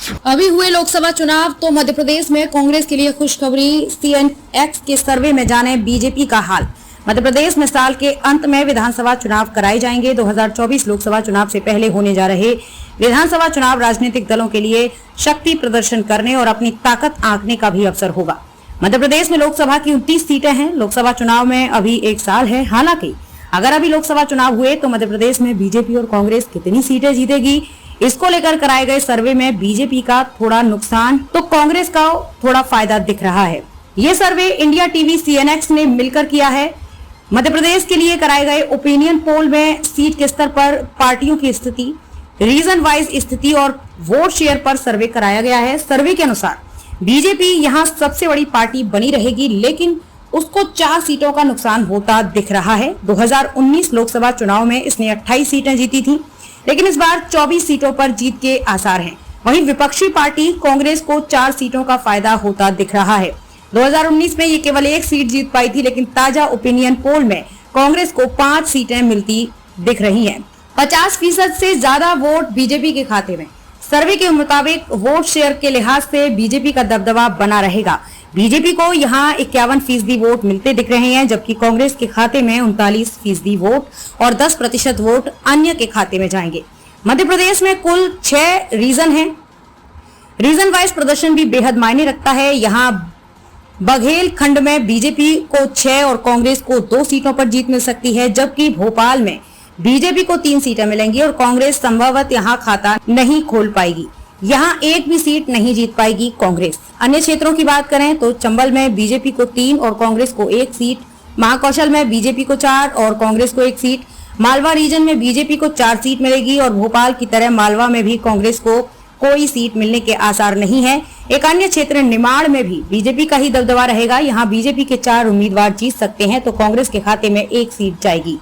अभी हुए लोकसभा चुनाव तो मध्य प्रदेश में कांग्रेस के लिए खुशखबरी। CNX के सर्वे में जाने बीजेपी का हाल। मध्य प्रदेश में साल के अंत में विधानसभा चुनाव कराए जाएंगे। 2024 लोकसभा चुनाव से पहले होने जा रहे विधानसभा चुनाव राजनीतिक दलों के लिए शक्ति प्रदर्शन करने और अपनी ताकत आंकने का भी अवसर होगा। मध्य प्रदेश में लोकसभा की 29 सीटें हैं। लोकसभा चुनाव में अभी 1 साल है। हालांकि अगर अभी लोकसभा चुनाव हुए तो मध्य प्रदेश में बीजेपी और कांग्रेस कितनी सीटें जीतेगी, इसको लेकर कराए गए सर्वे में बीजेपी का थोड़ा नुकसान तो कांग्रेस का थोड़ा फायदा दिख रहा है। ये सर्वे इंडिया टीवी CNX ने मिलकर किया है। मध्य प्रदेश के लिए कराए गए ओपिनियन पोल में सीट के स्तर पर पार्टियों की स्थिति, रीजन वाइज स्थिति और वोट शेयर पर सर्वे कराया गया है। सर्वे के अनुसार बीजेपी यहाँ सबसे बड़ी पार्टी बनी रहेगी, लेकिन उसको 4 सीटों का नुकसान होता दिख रहा है। 2019 लोकसभा चुनाव में इसने 28 सीटें जीती थी, लेकिन इस बार 24 सीटों पर जीत के आसार हैं। वहीं विपक्षी पार्टी कांग्रेस को 4 सीटों का फायदा होता दिख रहा है। 2019 में ये केवल 1 सीट जीत पाई थी, लेकिन ताजा ओपिनियन पोल में कांग्रेस को 5 सीटें मिलती दिख रही हैं। 50% से ज्यादा वोट बीजेपी के खाते में। सर्वे के मुताबिक वोट शेयर के लिहाज से बीजेपी का दबदबा बना रहेगा। बीजेपी को यहाँ 51% वोट मिलते दिख रहे हैं, जबकि कांग्रेस के खाते में 39% वोट और 10% वोट अन्य के खाते में जाएंगे। मध्य प्रदेश में कुल 6 रीजन हैं। रीजन वाइज प्रदर्शन भी बेहद मायने रखता है। यहाँ बघेल खंड में बीजेपी को 6 और कांग्रेस को 2 सीटों पर जीत मिल सकती है, जबकि भोपाल में बीजेपी को 3 सीटें मिलेंगी और कांग्रेस संभवत यहाँ खाता नहीं खोल पाएगी। यहाँ 1 भी सीट नहीं जीत पाएगी कांग्रेस। अन्य क्षेत्रों की बात करें तो चंबल में बीजेपी को 3 और कांग्रेस को 1 सीट, महाकौशल में बीजेपी को 4 और कांग्रेस को 1 सीट, मालवा रीजन में बीजेपी को 4 सीट मिलेगी और भोपाल की तरह मालवा में भी कांग्रेस को कोई सीट मिलने के आसार नहीं है। एक अन्य क्षेत्र निमाड़ में भी बीजेपी का ही दबदबा रहेगा। यहाँ बीजेपी के 4 उम्मीदवार जीत सकते हैं तो कांग्रेस के खाते में 1 सीट जाएगी।